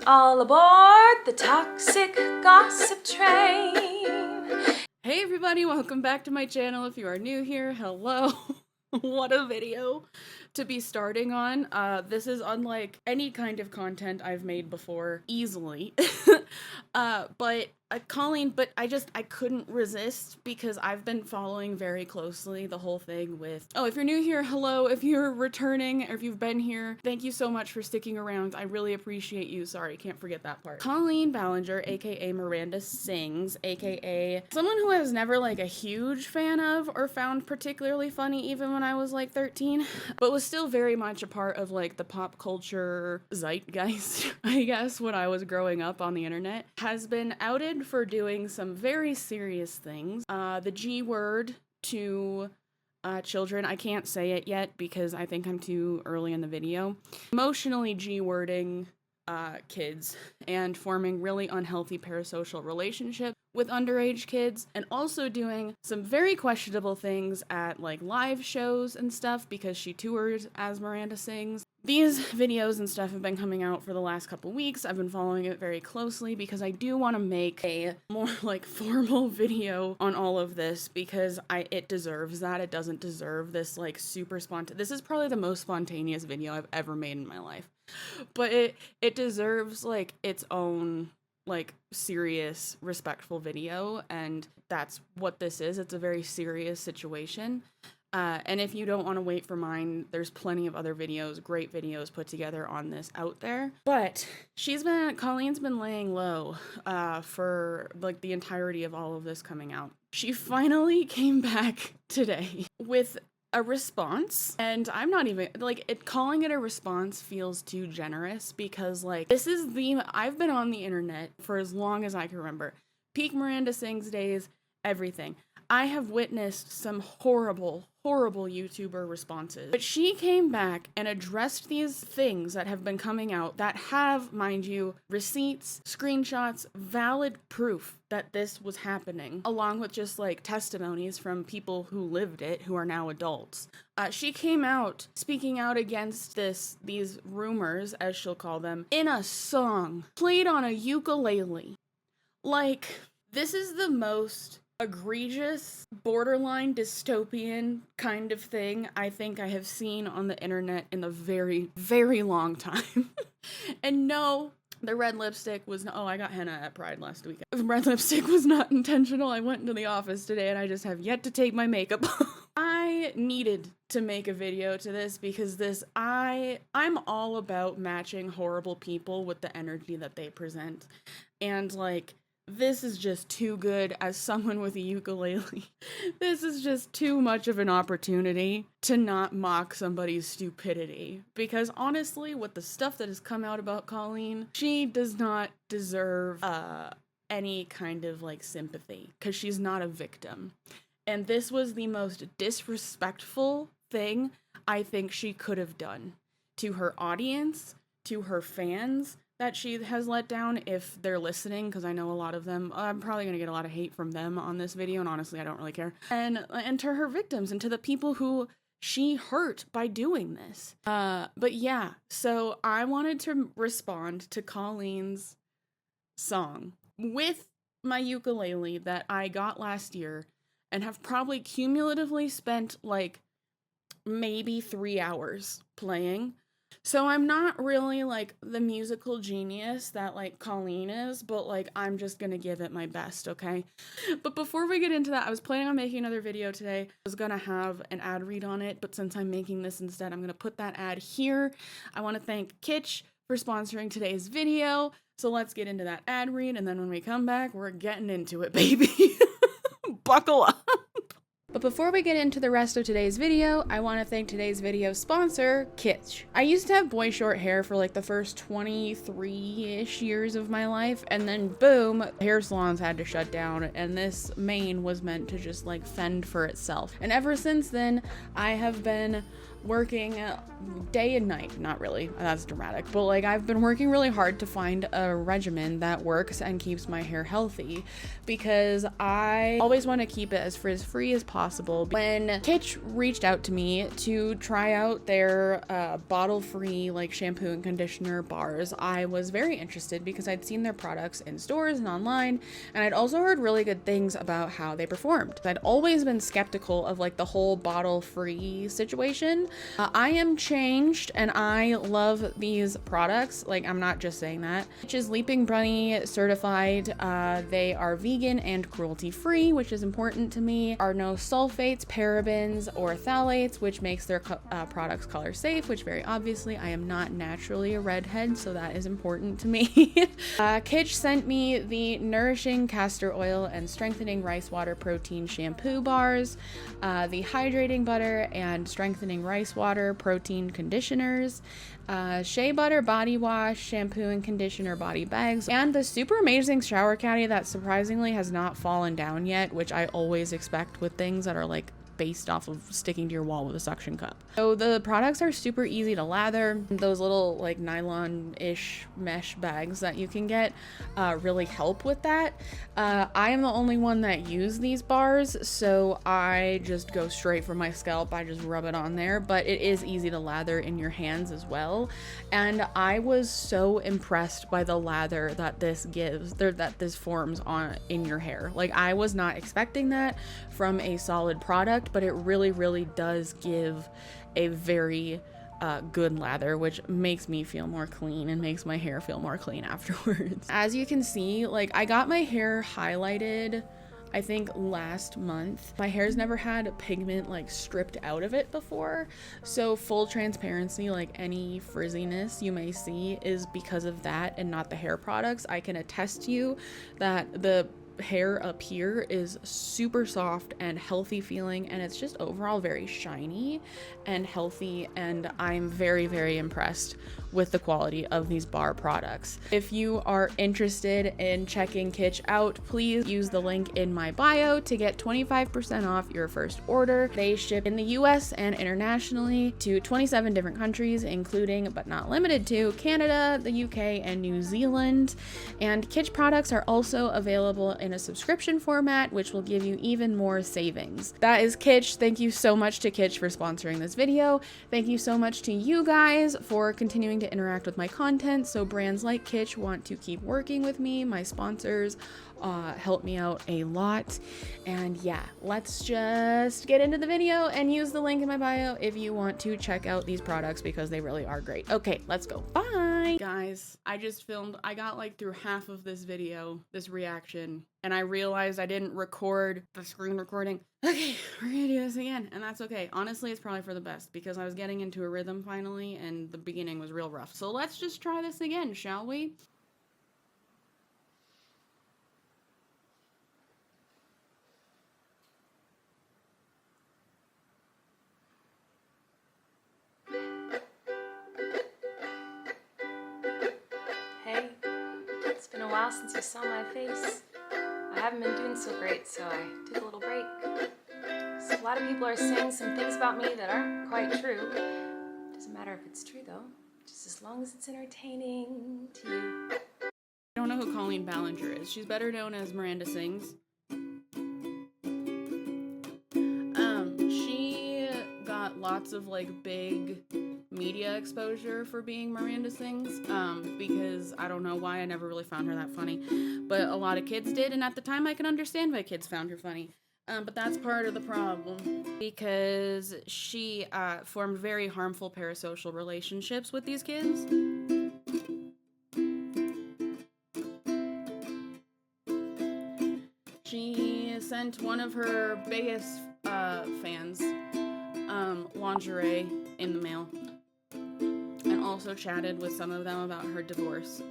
All aboard the toxic gossip train. Hey everybody, welcome back to my channel. If you are new here, hello. What a video to be starting on. This is unlike any kind of content I've made before, easily. Colleen, I couldn't resist because I've been following very closely the whole thing with, if you're new here, hello. If you're returning or if you've been here, thank you so much for sticking around. I really appreciate you. Sorry, can't forget that part. Colleen Ballinger, aka Miranda Sings, aka someone who I was never like a huge fan of or found particularly funny even when I was like 13, but was still very much a part of like the pop culture zeitgeist, I guess, when I was growing up on the internet, has been outed for doing some very serious things. The G word to children. I can't say it yet because I think I'm too early in the video. Emotionally G-wording kids and forming really unhealthy parasocial relationships with underage kids, and also doing some very questionable things at like live shows and stuff because she tours as Miranda Sings. These videos and stuff have been coming out for the last couple weeks. I've been following it very closely because I do want to make a more like formal video on all of this because it deserves that. It doesn't deserve this like super spontaneous. This is probably the most spontaneous video I've ever made in my life. But it deserves like its own like serious, respectful video, and that's what this is. It's a very serious situation. And if you don't want to wait for mine, there's plenty of other videos, great videos put together on this out there. But Colleen's been laying low for like the entirety of all of this coming out. She finally came back today with a response, and I'm not even like calling it a response feels too generous because like I've been on the internet for as long as I can remember. Peak Miranda Sings days, everything. I have witnessed some horrible YouTuber responses. But she came back and addressed these things that have been coming out that have, mind you, receipts, screenshots, valid proof that this was happening, along with just like testimonies from people who lived it, who are now adults. She came out speaking out against these rumors, as she'll call them, in a song played on a ukulele. Like, this is the most egregious, borderline dystopian kind of thing I think I have seen on the internet in a very, very long time. And no, the red lipstick was I got henna at Pride last weekend. Red lipstick was not intentional. I went into the office today and I just have yet to take my makeup off. I needed to make a video to this because I'm all about matching horrible people with the energy that they present. And like, this is just too good as someone with a ukulele. This is just too much of an opportunity to not mock somebody's stupidity. Because honestly, with the stuff that has come out about Colleen, she does not deserve any kind of like sympathy because she's not a victim. And this was the most disrespectful thing I think she could have done to her audience, to her fans, that she has let down if they're listening, because I know a lot of them, I'm probably going to get a lot of hate from them on this video, and honestly, I don't really care. And to her victims, and to the people who she hurt by doing this. But yeah, so I wanted to respond to Colleen's song with my ukulele that I got last year, and have probably cumulatively spent like maybe 3 hours playing. So I'm not really like the musical genius that like Colleen is, but like I'm just gonna give it my best, okay? But before we get into that, I was planning on making another video today. I was gonna have an ad read on it, but since I'm making this instead, I'm gonna put that ad here. I want to thank Kitsch for sponsoring today's video. So let's get into that ad read, and then when we come back, we're getting into it, baby. Buckle up. But before we get into the rest of today's video, I want to thank today's video sponsor, Kitsch. I used to have boy short hair for like the first 23-ish years of my life, and then boom, hair salons had to shut down, and this mane was meant to just like fend for itself. And ever since then, I have been working day and night, not really, that's dramatic, but like I've been working really hard to find a regimen that works and keeps my hair healthy, because I always want to keep it as frizz-free as possible. When Kitsch reached out to me to try out their bottle-free like shampoo and conditioner bars, I was very interested because I'd seen their products in stores and online, and I'd also heard really good things about how they performed. I'd always been skeptical of like the whole bottle-free situation. I am changed and I love these products. Like, I'm not just saying that. Which is Leaping Bunny certified. They are vegan and cruelty-free, which is important to me. Are no sulfates, parabens, or phthalates, which makes their products color safe, which very obviously I am not naturally a redhead, so that is important to me. Kitsch sent me the Nourishing Castor Oil and Strengthening Rice Water Protein Shampoo Bars, the Hydrating Butter and Strengthening Rice Water Protein Conditioners, Shea Butter Body Wash, Shampoo and Conditioner Body Bags, and the super amazing shower caddy that surprisingly has not fallen down yet, which I always expect with things that are like based off of sticking to your wall with a suction cup. So the products are super easy to lather. Those little like nylon-ish mesh bags that you can get really help with that. I am the only one that use these bars, so I just go straight for my scalp. I just rub it on there, but it is easy to lather in your hands as well. And I was so impressed by the lather that this gives, that this forms on in your hair. Like, I was not expecting that from a solid product, but it really, really does give a very good lather, which makes me feel more clean and makes my hair feel more clean afterwards. As you can see, like, I got my hair highlighted I think last month. My hair's never had pigment like stripped out of it before, so full transparency, like any frizziness you may see is because of that and not the hair products. I can attest to you that the hair up here is super soft and healthy feeling, and it's just overall very shiny and healthy, and I'm very, very impressed with the quality of these bar products. If you are interested in checking Kitsch out, please use the link in my bio to get 25% off your first order. They ship in the US and internationally to 27 different countries, including but not limited to Canada, the UK, and New Zealand. And Kitsch products are also available in a subscription format, which will give you even more savings. That is Kitsch. Thank you so much to Kitsch for sponsoring this video. Thank you so much to you guys for continuing to interact with my content, so brands like Kitsch want to keep working with me. My sponsors help me out a lot. And yeah, let's just get into the video and use the link in my bio if you want to check out these products because they really are great. Okay, let's go. Bye. Guys, I got like through half of this video, this reaction, and I realized I didn't record the screen recording. Okay, we're gonna do this again, and that's okay. Honestly, it's probably for the best because I was getting into a rhythm finally, and the beginning was real rough. So let's just try this again, shall we? Hey, it's been a while since you saw my face. I haven't been doing so great, so I took a little break. So a lot of people are saying some things about me that aren't quite true. Doesn't matter if it's true though, just as long as it's entertaining to you. I don't know who Colleen Ballinger is. She's better known as Miranda Sings. She got lots of like big media exposure for being Miranda Sings, because I don't know why, I never really found her that funny, but a lot of kids did, and at the time I can understand why kids found her funny. But that's part of the problem, because she formed very harmful parasocial relationships with these kids. She sent one of her biggest fans lingerie in the mail, and also chatted with some of them about her divorce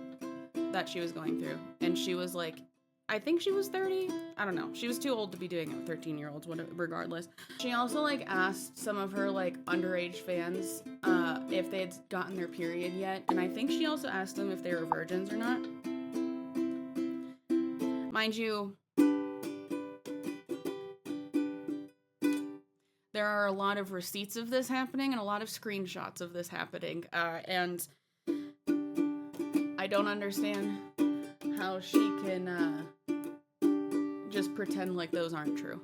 that she was going through. And she was like, I think she was 30. I don't know. She was too old to be doing it with 13-year-olds, regardless. She also like asked some of her like underage fans if they had gotten their period yet. And I think she also asked them if they were virgins or not. Mind you, There are a lot of receipts of this happening and a lot of screenshots of this happening. And I don't understand how she can just pretend like those aren't true.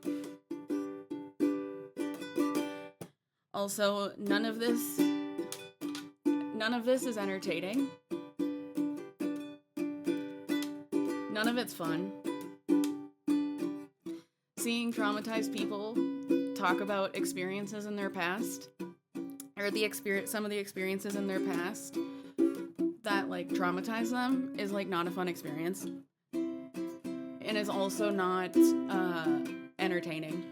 Also, none of this is entertaining. None of it's fun. Seeing traumatized people talk about experiences in their past, or some of the experiences in their past that like traumatize them, is like not a fun experience, and is also not entertaining.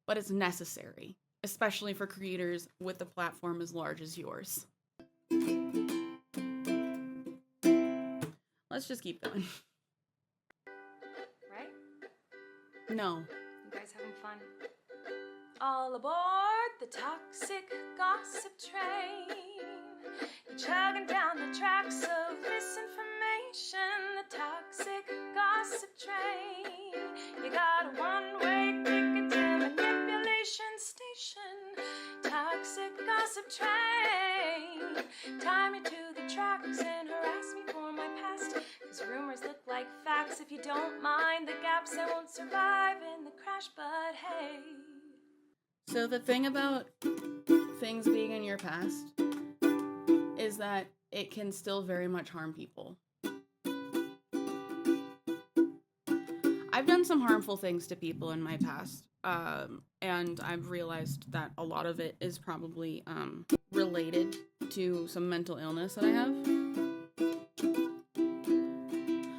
But it's necessary, especially for creators with a platform as large as yours. Let's just keep going. Right? No. You guys having fun? All aboard the toxic gossip train. You're chugging down the tracks of misinformation. The toxic gossip train. You got a one-way ticket to manipulation station. Toxic gossip train. Tie me to the tracks and harass me for my past. Cause rumors look like facts. If you don't mind the gaps, I won't survive in the crash, but hey. So the thing about things being in your past is that it can still very much harm people. I've done some harmful things to people in my past, and I've realized that a lot of it is probably related to some mental illness that I have.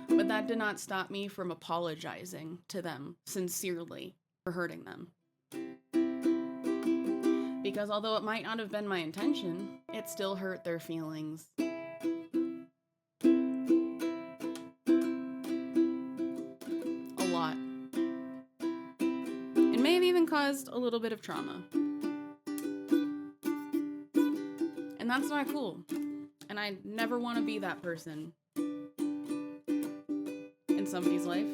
But that did not stop me from apologizing to them sincerely for hurting them. Because although it might not have been my intention, it still hurt their feelings. A lot. It may have even caused a little bit of trauma. And that's not cool. And I never want to be that person in somebody's life.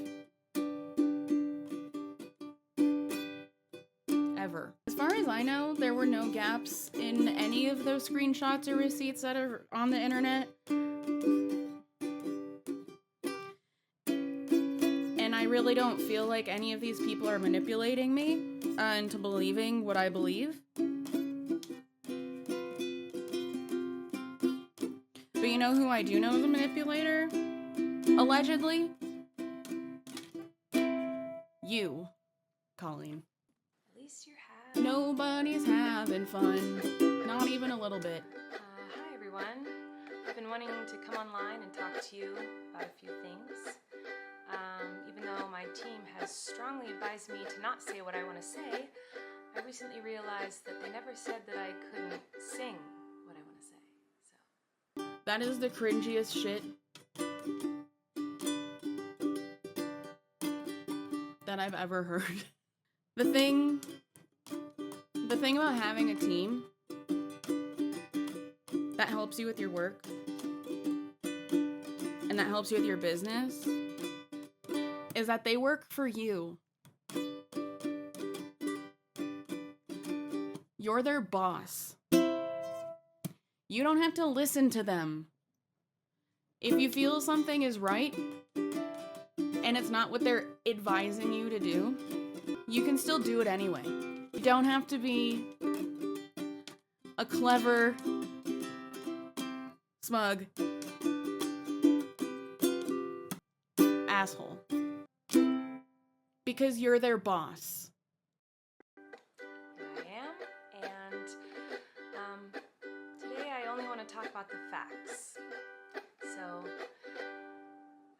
Ever. As far as I know, there were no gaps in any of those screenshots or receipts that are on the internet. And I really don't feel like any of these people are manipulating me into believing what I believe. But you know who I do know is a manipulator? Allegedly? You, Colleen. At least you're happy. Nobody's having fun. Not even a little bit. Hi everyone. I've been wanting to come online and talk to you about a few things. Even though my team has strongly advised me to not say what I want to say, I recently realized that they never said that I couldn't sing what I want to say. So That is the cringiest shit that I've ever heard. The thing about having a team that helps you with your work and that helps you with your business is that they work for you. You're their boss. You don't have to listen to them. If you feel something is right and it's not what they're advising you to do, you can still do it anyway. You don't have to be a clever, smug asshole. Because you're their boss. here I am, and today I only want to talk about the facts. So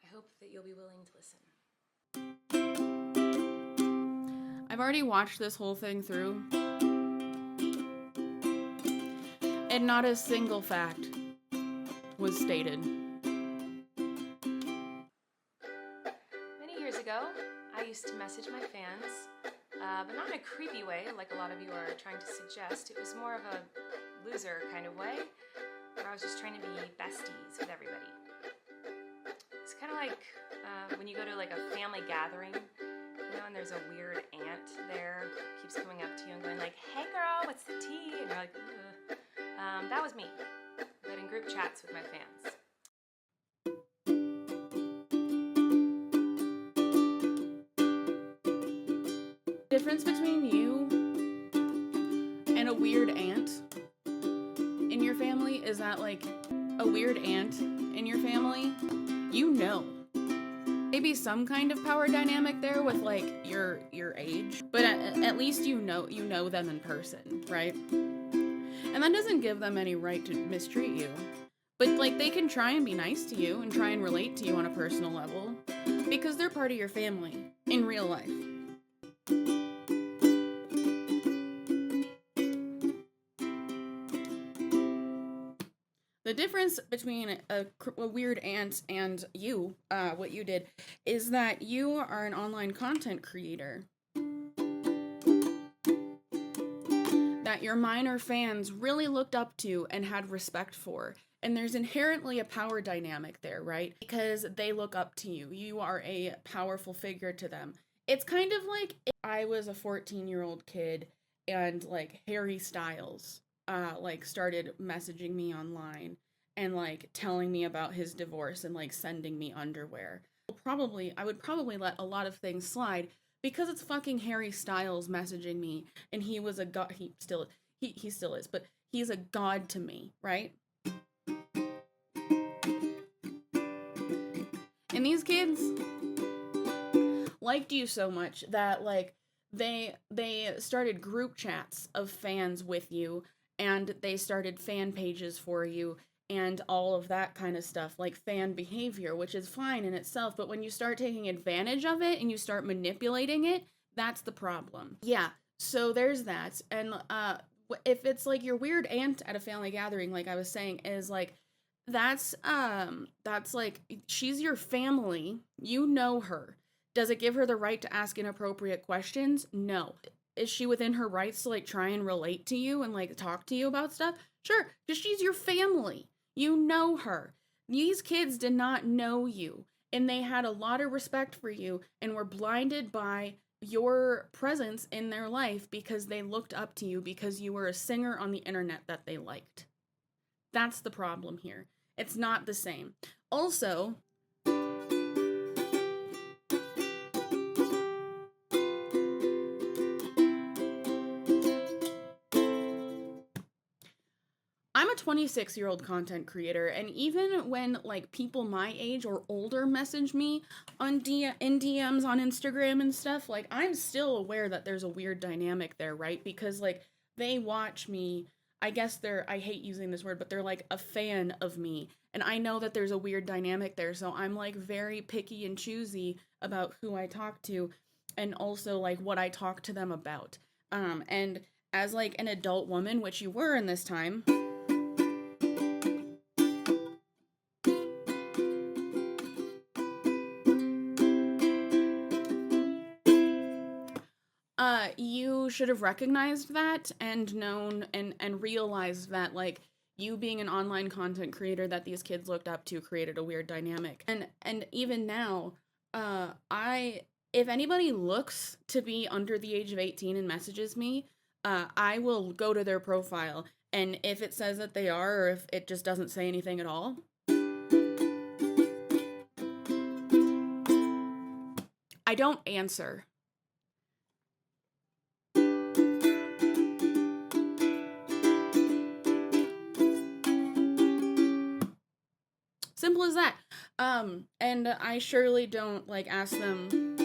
I hope that you'll be willing to listen. I've already watched this whole thing through, and not a single fact was stated. Many years ago, I used to message my fans, but not in a creepy way like a lot of you are trying to suggest. It was more of a loser kind of way, where I was just trying to be besties with everybody. It's kind of like when you go to like a family gathering, and there's a weird aunt there who keeps coming up to you and going like, "Hey girl, what's the tea?" And you're like, "Ugh." That was me, but in group chats with my fans. The difference between you and a weird aunt in your family is that, like, a weird aunt in your family, you know. Maybe some kind of power dynamic there with, like, your age, but at least you know them in person, right? And that doesn't give them any right to mistreat you. But, like, they can try and be nice to you and try and relate to you on a personal level because they're part of your family in real life. The difference between a weird aunt and you, what you did, is that you are an online content creator. That your minor fans really looked up to and had respect for. And there's inherently a power dynamic there, right? Because they look up to you. You are a powerful figure to them. It's kind of like if I was a 14-year-old kid and, like, Harry Styles like started messaging me online and, like, telling me about his divorce and, like, sending me underwear. I would probably let a lot of things slide because it's fucking Harry Styles messaging me, and he was a god. He still is, but he's a god to me, right? And these kids liked you so much that, like, they started group chats of fans with you, and they started fan pages for you and all of that kind of stuff, like fan behavior, which is fine in itself, but when you start taking advantage of it and you start manipulating it, that's the problem. Yeah, so there's that. And if it's like your weird aunt at a family gathering, like I was saying, is like, that's like, she's your family, you know her. Does it give her the right to ask inappropriate questions? No. Is she within her rights to, like, try and relate to you and, like, talk to you about stuff? Sure, because she's your family. You know her. These kids did not know you, and they had a lot of respect for you and were blinded by your presence in their life because they looked up to you because you were a singer on the internet that they liked. That's the problem here. It's not the same. Also, I'm a 26-year-old content creator, and even when, like, people my age or older message me on in DMs on Instagram and stuff, like, I'm still aware that there's a weird dynamic there, right? Because, like, they watch me, I guess I hate using this word, but they're, like, a fan of me, and I know that there's a weird dynamic there, so I'm, like, very picky and choosy about who I talk to, and also, like, what I talk to them about. And as, like, an adult woman, which you were in this time, you should have recognized that and known and realized that, like, you being an online content creator that these kids looked up to created a weird dynamic. And even now, if anybody looks to be under the age of 18 and messages me, I will go to their profile, and if it says that they are, or if it just doesn't say anything at all, I don't answer. Simple as that. And I surely don't, like, ask them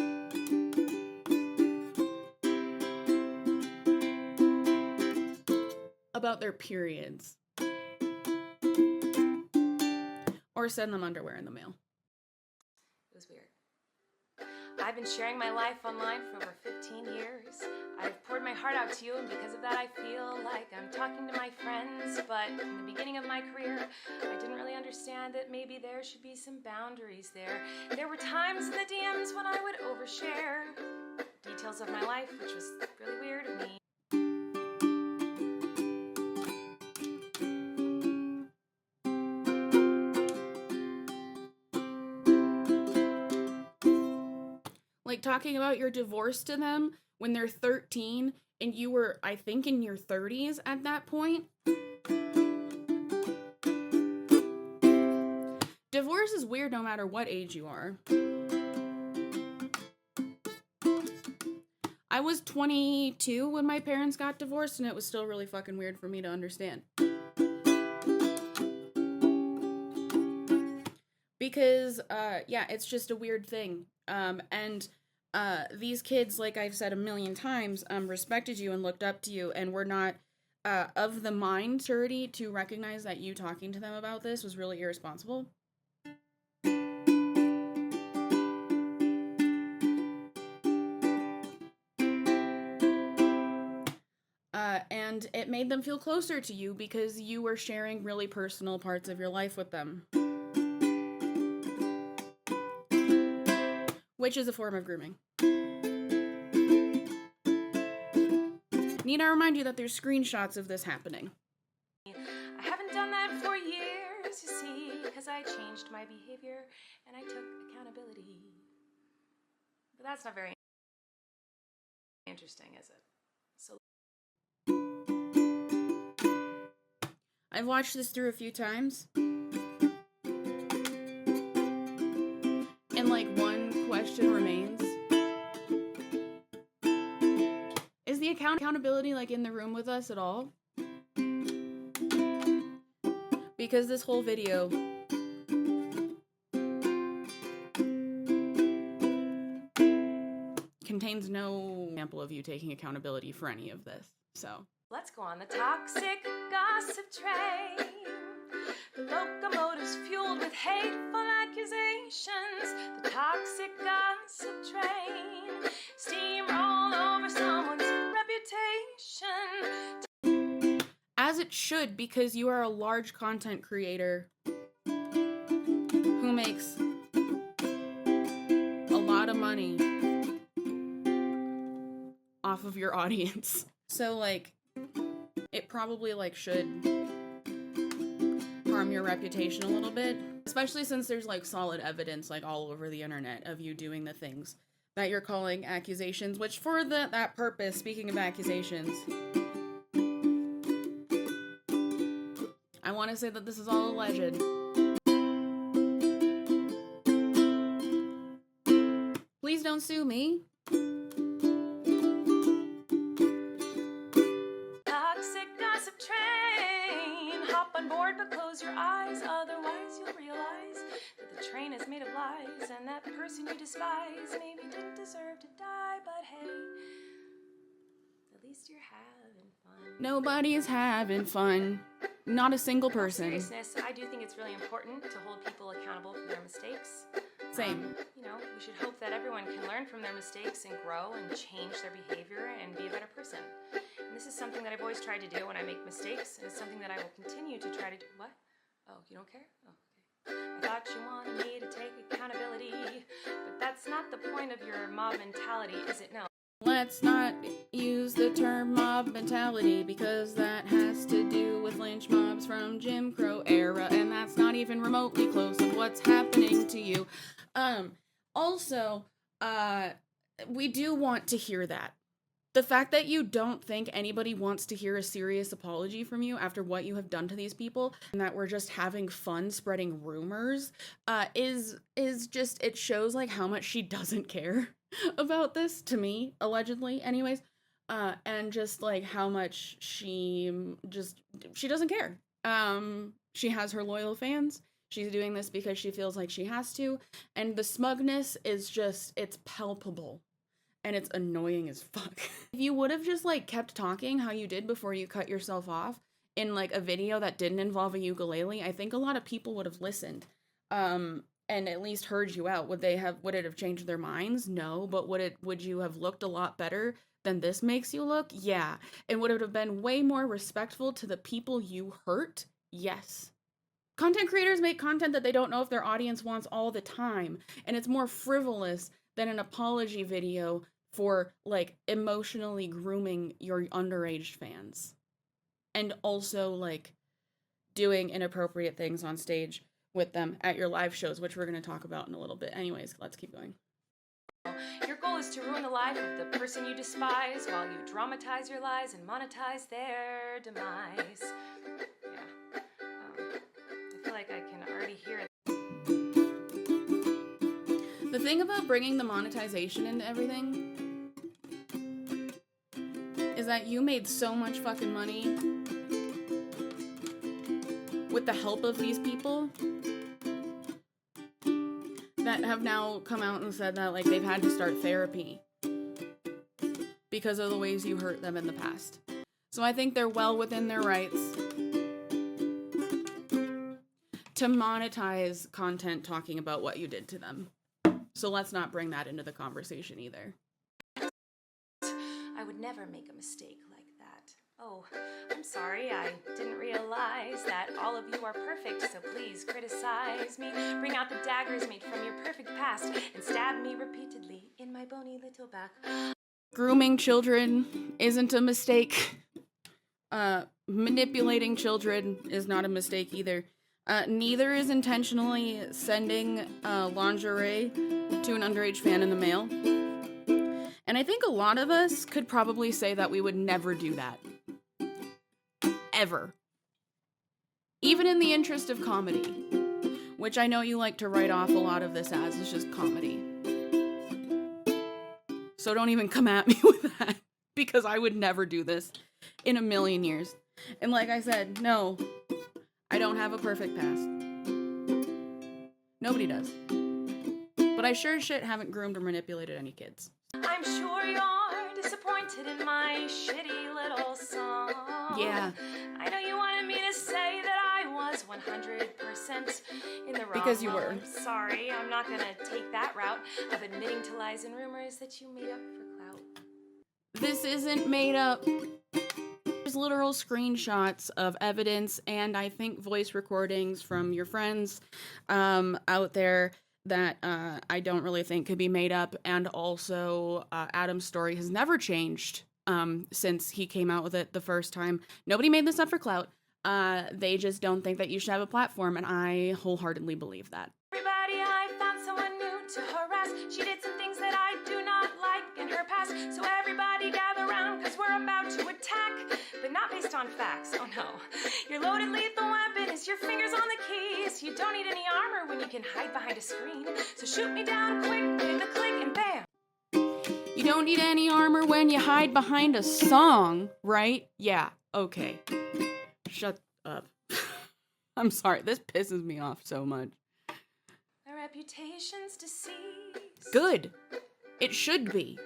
about their periods or send them underwear in the mail. It was weird. I've been sharing my life online for over 15 years. I've poured my heart out to you, and because of that I feel like I'm talking to my friends, but in the beginning of my career, I didn't really understand that maybe there should be some boundaries there. There were times in the DMs when I would overshare details of my life, which was really weird of me. Like, talking about your divorce to them when they're 13 and you were, I think, in your 30s at that point. Divorce is weird no matter what age you are. I was 22 when my parents got divorced, and it was still really fucking weird for me to understand. Because, yeah, it's just a weird thing. And these kids, like I've said a million times, respected you and looked up to you, and were not of the mind maturity to recognize that you talking to them about this was really irresponsible. And it made them feel closer to you because you were sharing really personal parts of your life with them. Which is a form of grooming. Need I remind you that there's screenshots of this happening. I haven't done that for years, you see, because I changed my behavior and I took accountability. But that's not very interesting, is it? So I've watched this through a few times. And, like, one question remains. Is the accountability, like, in the room with us at all? Because this whole video contains no example of you taking accountability for any of this, so. let's go on the toxic gossip train. The locomotive's fueled with hateful accusations. The toxic gossip train. Steamroll over someone's reputation. As it should, because you are a large content creator who makes a lot of money off of your audience. So, like, it probably, like, should harm your reputation a little bit. Especially since there's, like, solid evidence, like, all over the internet of you doing the things that you're calling accusations, which for that purpose, speaking of accusations, I want to say that this is all alleged. Please don't sue me. Toxic gossip train. Hop on board but close your eyes. Otherwise you'll realize that the train is made of lies. And that person you despise maybe didn't deserve to die. But hey, at least you're having fun. Nobody's having fun. Not a single person. In seriousness, I do think it's really important to hold people accountable for their mistakes. Same. You know, we should hope that everyone can learn from their mistakes and grow and change their behavior and be a better person. And this is something that I've always tried to do when I make mistakes, and it's something that I will continue to try to do. What? Oh, you don't care? Oh, okay. I thought you wanted me to take accountability, but that's not the point of your mob mentality, is it? No. Let's not use the term mob mentality because that has to do with lynch mobs from Jim Crow era, and that's not even remotely close of what's happening to you. Also, we do want to hear that. The fact that you don't think anybody wants to hear a serious apology from you after what you have done to these people, and that we're just having fun spreading rumors, is just, it shows, like, how much she doesn't care about this, to me, allegedly, anyways, and just, like, how much she doesn't care. She has her loyal fans. She's doing this because she feels like she has to, and the smugness is just, it's palpable, and it's annoying as fuck. If you would have just, like, kept talking how you did before you cut yourself off in, like, a video that didn't involve a ukulele, I think a lot of people would have listened, and at least heard you out. Would it have changed their minds? No, but would you have looked a lot better than this makes you look? Yeah. And would it have been way more respectful to the people you hurt? Yes. Content creators make content that they don't know if their audience wants all the time, and it's more frivolous than an apology video for, like, emotionally grooming your underage fans. And also, like, doing inappropriate things on stage with them at your live shows, which we're going to talk about in a little bit. Anyways, let's keep going. Your goal goal is to ruin the life of the person you despise while you dramatize your lies and monetize their demise. Yeah. I feel like I can already hear it. The thing about bringing the monetization into everything is that you made so much fucking money with the help of these people that have now come out and said that, like, they've had to start therapy because of the ways you hurt them in the past. So I think they're well within their rights to monetize content talking about what you did to them. So let's not bring that into the conversation either. I would never make a mistake like that. Oh, I'm sorry, I didn't realize that all of you are perfect, so please criticize me. Bring out the daggers made from your perfect past and stab me repeatedly in my bony little back. Grooming children isn't a mistake. Manipulating children is not a mistake either. Neither is intentionally sending lingerie to an underage fan in the mail. And I think a lot of us could probably say that we would never do that. Ever. Even in the interest of comedy. Which I know you like to write off a lot of this as. It's just comedy. So don't even come at me with that. Because I would never do this in a million years. And like I said, no. I don't have a perfect past. Nobody does. But I sure as shit haven't groomed or manipulated any kids. I'm sure you're disappointed in my shitty little song. Yeah. I know you wanted me to say that I was 100% in the wrong. Because you were. I'm sorry, I'm not gonna take that route of admitting to lies and rumors that you made up for clout. This isn't made up. There's literal screenshots of evidence and I think voice recordings from your friends out there that I don't really think could be made up. And also, Adam's story has never changed since he came out with it the first time. Nobody made this up for clout. They just don't think that you should have a platform, and I wholeheartedly believe that. Everybody, I found someone new to harass. She did some things that I do not like in her past. So everybody gather around, cause we're about to attack. But not based on facts, oh no. Your loaded lethal weapon is your fingers on the keys. You don't need any armor when you can hide behind a screen. So shoot me down quick, hit the click and bam. You don't need any armor when you hide behind a song, right? Yeah, okay. Shut up. I'm sorry, this pisses me off so much. My reputation's deceased. Good. It should be.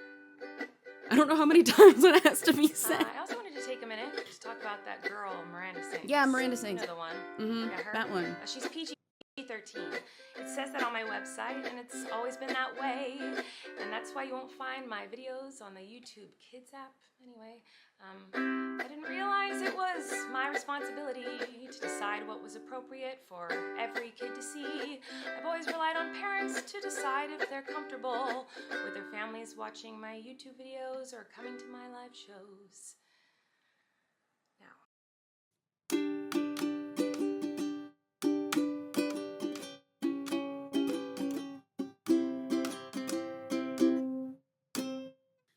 I don't know how many times it has to be said. I also wanted to take a minute to talk about that girl, Miranda Sings. Yeah, Miranda Sings. You know the one. Mm-hmm, Yeah, her. that one. She's PG-13. It says that on my website, and it's always been that way. And that's why you won't find my videos on the YouTube Kids app. Anyway, I didn't realize it was my responsibility to decide what was appropriate for every kid to see. I've always relied on parents to decide if they're comfortable with their families watching my YouTube videos or coming to my live shows.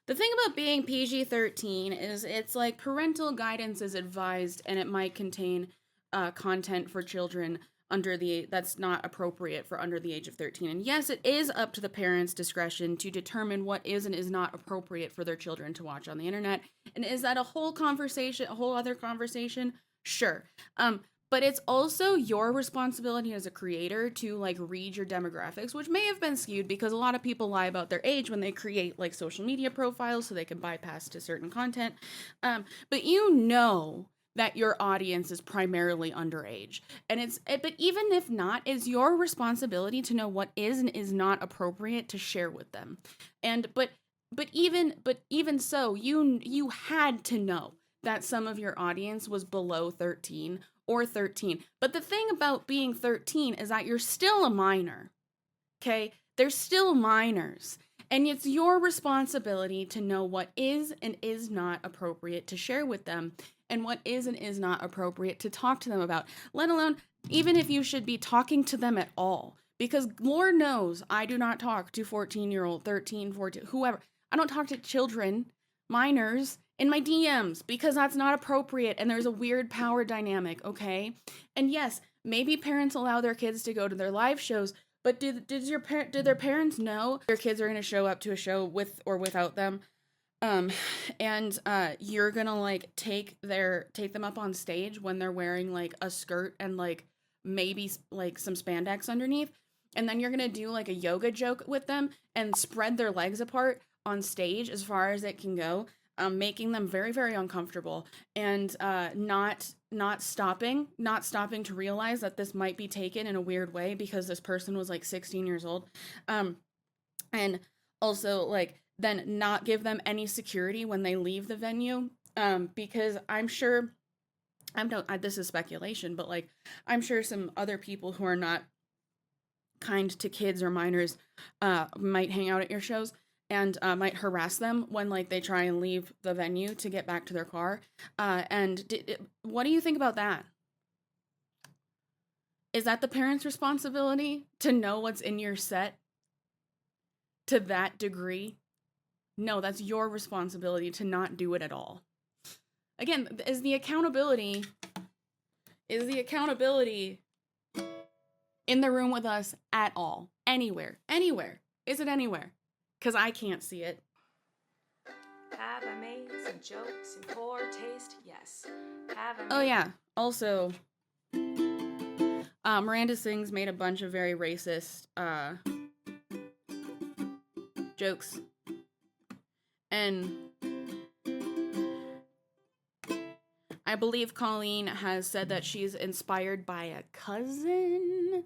The thing about being PG-13 is it's like parental guidance is advised and it might contain content for children that's not appropriate for under the age of 13. And yes, it is up to the parents' discretion to determine what is and is not appropriate for their children to watch on the internet. And is that a whole other conversation? Sure. But it's also your responsibility as a creator to like read your demographics, which may have been skewed because a lot of people lie about their age when they create like social media profiles so they can bypass to certain content. But you know that your audience is primarily underage. But even if not, it's your responsibility to know what is and is not appropriate to share with them. But even so, you had to know that some of your audience was below 13 or 13. But the thing about being 13 is that you're still a minor, okay? They're still minors. And it's your responsibility to know what is and is not appropriate to share with them and what is and is not appropriate to talk to them about, let alone even if you should be talking to them at all. Because Lord knows I do not talk to 14-year-old, 13, 14, whoever. I don't talk to children, minors, in my DMs because that's not appropriate and there's a weird power dynamic, okay? And yes, maybe parents allow their kids to go to their live shows, but do their parents know their kids are going to show up to a show with or without them? And you're gonna like take them up on stage when they're wearing like a skirt and like maybe like some spandex underneath, and then you're gonna do like a yoga joke with them and spread their legs apart on stage as far as it can go, making them very, very uncomfortable, and not stopping to realize that this might be taken in a weird way because this person was like 16 years old, and also like then not give them any security when they leave the venue, because I'm sure this is speculation, but like I'm sure some other people who are not kind to kids or minors might hang out at your shows and might harass them when like they try and leave the venue to get back to their car. What do you think about that? Is that the parents' responsibility to know what's in your set to that degree? No, that's your responsibility to not do it at all. Again, is the accountability in the room with us at all? Anywhere. Is it anywhere? Because I can't see it. Have I made some jokes in poor taste? Yes. Have I made... Oh yeah, also, Miranda Sings made a bunch of very racist jokes. And I believe Colleen has said that she's inspired by a cousin,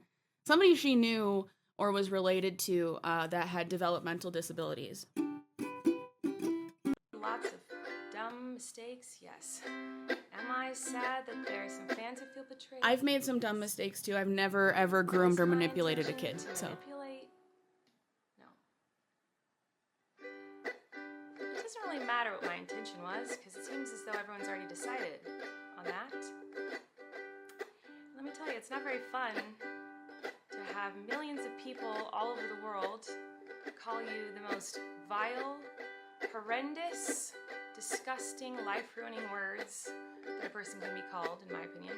somebody she knew or was related to that had developmental disabilities. Lots of dumb mistakes, yes. Am I sad that there are some fans who feel betrayed? I've made some dumb mistakes too. I've never ever groomed or manipulated a kid. So. Manipulate? No. It doesn't really matter what my intention was, because it seems as though everyone's already decided on that. Let me tell you, it's not very fun to have millions of people all over the world call you the most vile, horrendous, disgusting, life-ruining words that a person can be called, in my opinion.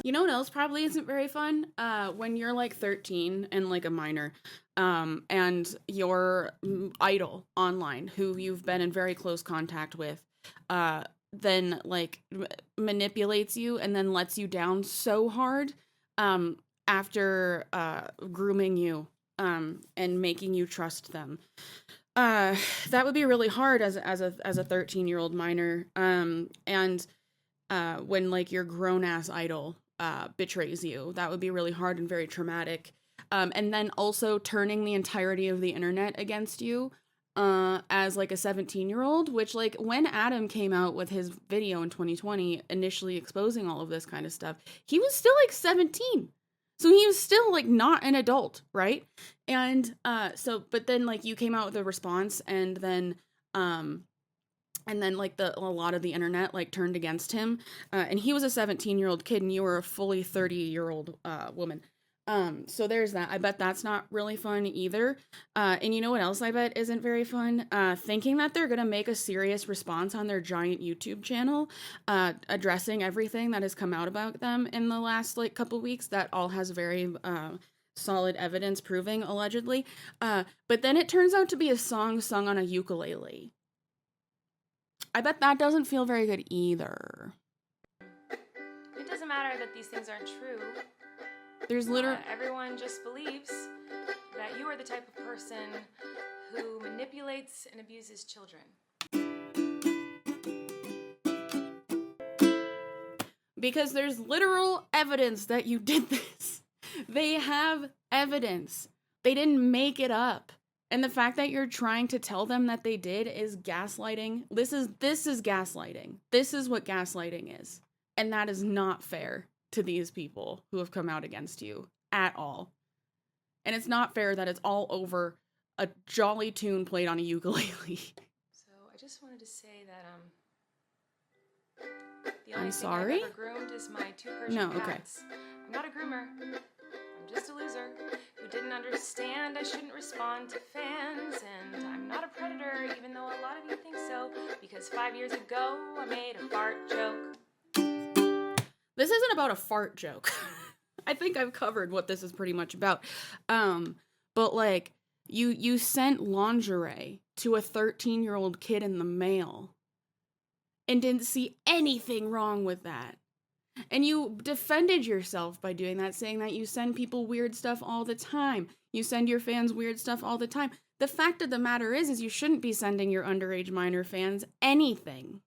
You know what else probably isn't very fun? When you're like 13 and like a minor, and your idol online, who you've been in very close contact with, then like manipulates you and then lets you down so hard, after grooming you, and making you trust them. That would be really hard as a 13-year-old minor. And when like your grown ass idol betrays you, that would be really hard and very traumatic. And then also turning the entirety of the internet against you as like a 17-year-old, which like when Adam came out with his video in 2020 initially exposing all of this kind of stuff, he was still like 17. So he was still like not an adult, right? And but then like you came out with a response, and then like a lot of the internet like turned against him, and he was a 17-year-old kid and you were a fully 30-year-old woman. So there's that. I bet that's not really fun either. And you know what else I bet isn't very fun? Thinking that they're gonna make a serious response on their giant YouTube channel, addressing everything that has come out about them in the last like couple weeks. That all has very solid evidence proving allegedly. But then it turns out to be a song sung on a ukulele. I bet that doesn't feel very good either. It doesn't matter that these things aren't true. There's literally... everyone just believes that you are the type of person who manipulates and abuses children. Because there's literal evidence that you did this. They have evidence. They didn't make it up. And the fact that you're trying to tell them that they did is gaslighting. This is gaslighting. This is what gaslighting is. And that is not fair to these people who have come out against you at all. And it's not fair that it's all over a jolly tune played on a ukulele. So I just wanted to say that the only I'm thing sorry? I've ever groomed is my 2 Persian No, okay. cats. I'm not a groomer. I'm just a loser who didn't understand I shouldn't respond to fans, and I'm not a predator, even though a lot of you think so, because 5 years ago I made a fart joke. This isn't about a fart joke. I think I've covered what this is pretty much about. But like, you sent lingerie to a 13-year-old kid in the mail and didn't see anything wrong with that. And you defended yourself by doing that, saying that you send people weird stuff all the time. You send your fans weird stuff all the time. The fact of the matter is you shouldn't be sending your underage minor fans anything.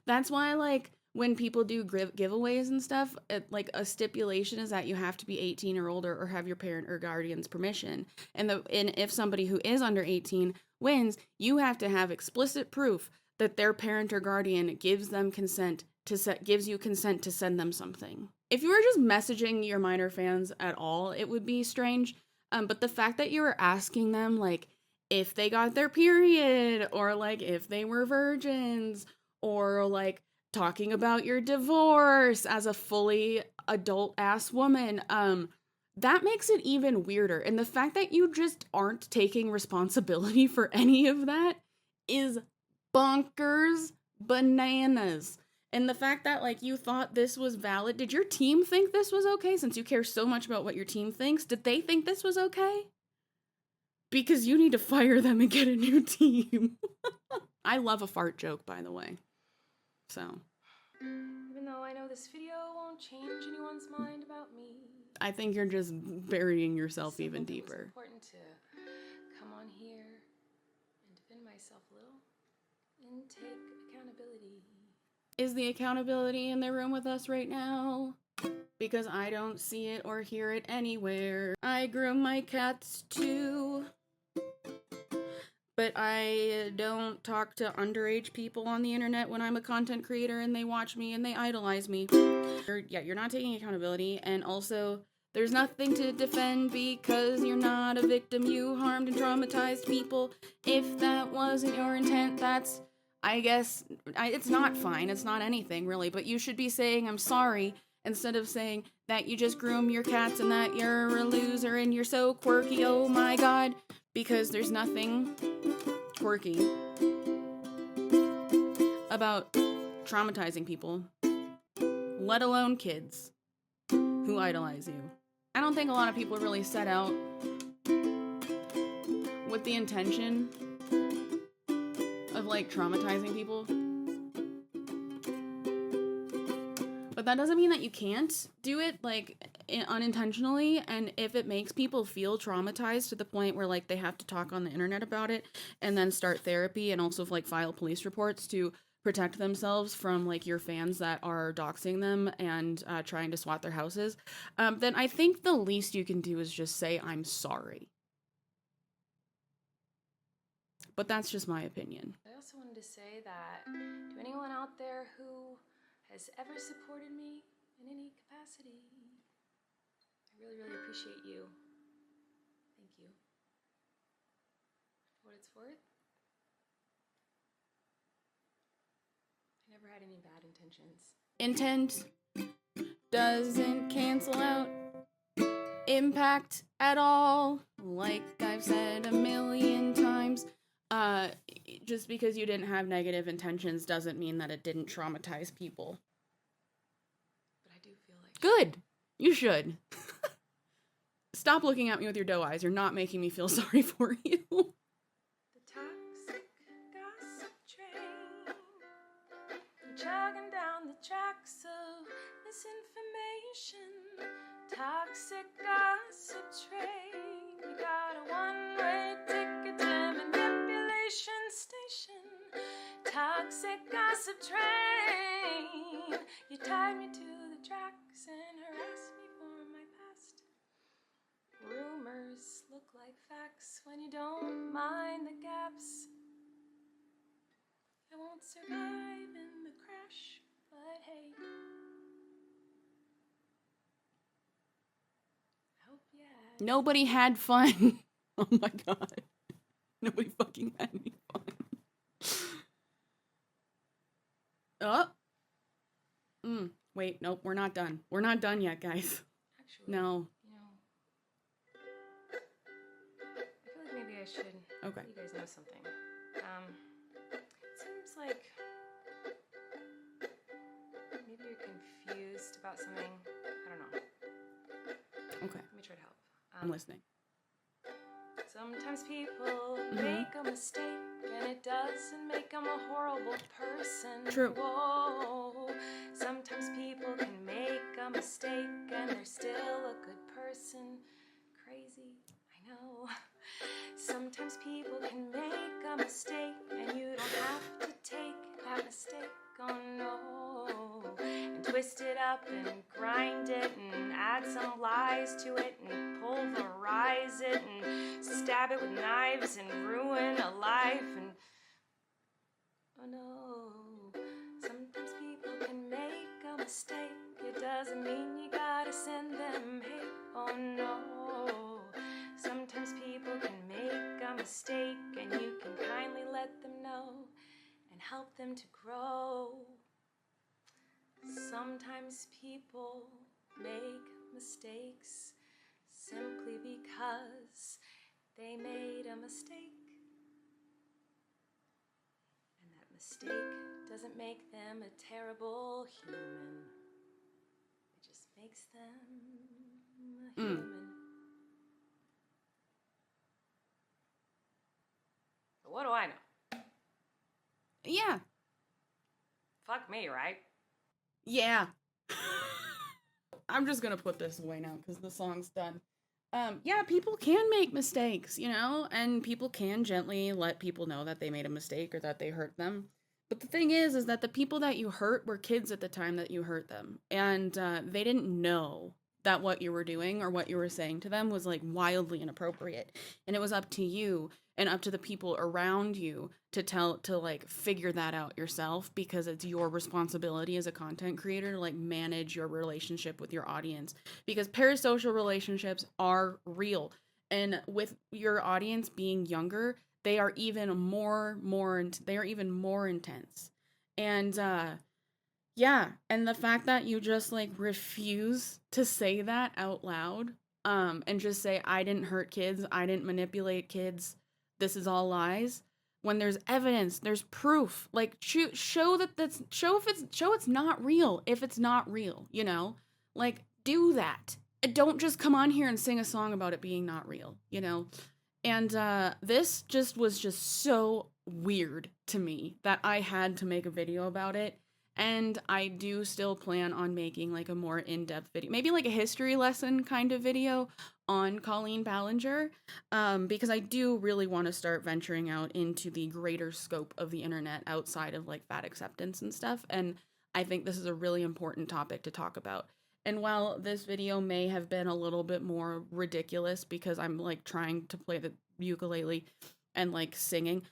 That's why, like, when people do giveaways and stuff, like, a stipulation is that you have to be 18 or older or have your parent or guardian's permission. And if somebody who is under 18 wins, you have to have explicit proof that their parent or guardian gives them consent gives you consent to send them something. If you were just messaging your minor fans at all, it would be strange. But the fact that you were asking them, like, if they got their period, or like if they were virgins, or like talking about your divorce as a fully adult ass woman, that makes it even weirder. And the fact that you just aren't taking responsibility for any of that is bonkers bananas. And the fact that, like, you thought this was valid, did your team think this was okay? Since you care so much about what your team thinks, did they think this was okay? Because you need to fire them and get a new team. I love a fart joke, by the way. So. Even though I know this video won't change anyone's mind about me, I think you're just burying yourself even it was deeper. important to come on here and defend myself a little and take accountability. Is the accountability in the room with us right now? Because I don't see it or hear it anywhere. I groom my cats too. But I don't talk to underage people on the internet when I'm a content creator and they watch me and they idolize me. You're not taking accountability, and also there's nothing to defend because you're not a victim. You harmed and traumatized people. If that wasn't your intent, that's, I guess, it's not fine. It's not anything, really. But you should be saying, I'm sorry, instead of saying that you just groom your cats and that you're a loser and you're so quirky, oh my god. Because there's nothing quirky about traumatizing people, let alone kids who idolize you. I don't think a lot of people really set out with the intention of, like, traumatizing people. But that doesn't mean that you can't do it, like, unintentionally, and if it makes people feel traumatized to the point where, like, they have to talk on the internet about it and then start therapy and also, like, file police reports to protect themselves from, like, your fans that are doxing them and trying to swat their houses, then I think the least you can do is just say, I'm sorry. But that's just my opinion. I also wanted to say that to anyone out there who has ever supported me in any capacity, I really, really appreciate you. Thank you. For what it's worth, I never had any bad intentions. Intent doesn't cancel out impact at all. Like I've said a million times, just because you didn't have negative intentions doesn't mean that it didn't traumatize people. But I do feel like... Good. You should. Stop looking at me with your doe eyes. You're not making me feel sorry for you. The toxic gossip train, chugging down the tracks of misinformation. Toxic gossip train, you got a one-way ticket to manipulation station. Toxic gossip train, you tied me to the tracks and harassed me for my past. Rumors look like facts when you don't mind the gaps. I won't survive in the crash, but hey, I hope you had. Nobody had fun. Oh my god. Nobody fucking had any fun. Oh. Wait, nope, we're not done. We're not done yet, guys. Actually, No. I feel like maybe I should Okay. let you guys know something. It seems like maybe you're confused about something. I don't know. Okay. Let me try to help. I'm listening. Sometimes people make a mistake, and it doesn't make them a horrible person. True. Whoa. Sometimes people can make a mistake, and they're still a good person. Crazy, I know. Sometimes people can make a mistake, and you don't have to take that mistake. Oh no. And twist it up and grind it and add some lies to it and pulverize it and stab it with knives and ruin a life and oh no. Sometimes people can make a mistake. It doesn't mean you gotta send them hate. Oh no. Sometimes people can make a mistake and you can kindly let them know and help them to grow. Sometimes people make mistakes simply because they made a mistake. And that mistake doesn't make them a terrible human. It just makes them a human. But what do I know? Yeah. Fuck me, right? Yeah. I'm just gonna put this away now because the song's done. Yeah, people can make mistakes, you know, and people can gently let people know that they made a mistake or that they hurt them. But the thing is that the people that you hurt were kids at the time that you hurt them, and they didn't know that what you were doing or what you were saying to them was like wildly inappropriate, and it was up to you and up to the people around you to like figure that out yourself, because it's your responsibility as a content creator to like manage your relationship with your audience, because parasocial relationships are real, and with your audience being younger, they are even more intense. And yeah, and the fact that you just like refuse to say that out loud, and just say, I didn't hurt kids, I didn't manipulate kids, this is all lies, when there's evidence, there's proof, like show it's not real if it's not real, you know, like do that. Don't just come on here and sing a song about it being not real, you know. And this just was just so weird to me that I had to make a video about it. And I do still plan on making like a more in-depth video, maybe like a history lesson kind of video on Colleen Ballinger, because I do really want to start venturing out into the greater scope of the internet outside of like fat acceptance and stuff. And I think this is a really important topic to talk about. And while this video may have been a little bit more ridiculous because I'm like trying to play the ukulele and like singing,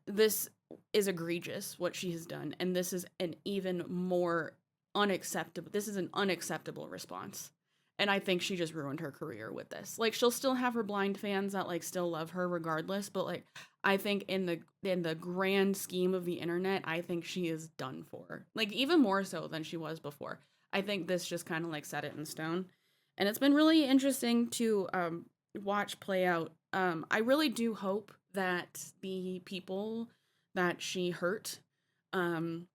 this is egregious what she has done, and this is an even more unacceptable. This is an unacceptable response. And I think she just ruined her career with this. Like, she'll still have her blind fans that like still love her regardless, but like I think in the grand scheme of the internet, I think she is done for. Like even more so than she was before. I think this just kind of like set it in stone. And it's been really interesting to watch play out. I really do hope that the people that she hurt and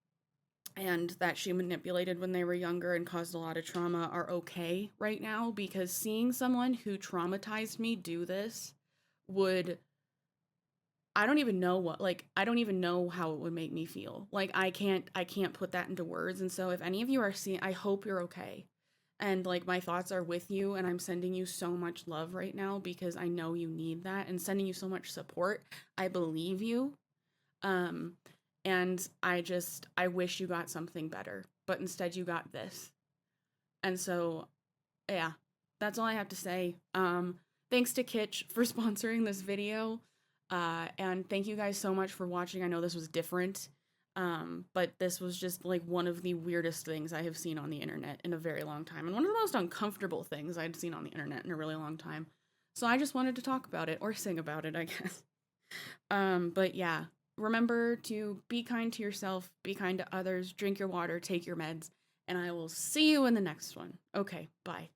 that she manipulated when they were younger and caused a lot of trauma are okay right now, because seeing someone who traumatized me do this would, I don't even know how it would make me feel. Like I can't put that into words. And so if any of you are seeing, I hope you're okay. And like my thoughts are with you, and I'm sending you so much love right now because I know you need that, and sending you so much support. I believe you. And I wish you got something better, but instead you got this. And so, yeah, that's all I have to say. Thanks to Kitsch for sponsoring this video. And thank you guys so much for watching. I know this was different. But this was just like one of the weirdest things I have seen on the internet in a very long time, and one of the most uncomfortable things I'd seen on the internet in a really long time. So I just wanted to talk about it, or sing about it, I guess. But yeah, remember to be kind to yourself, be kind to others, drink your water, take your meds, and I will see you in the next one. Okay, bye.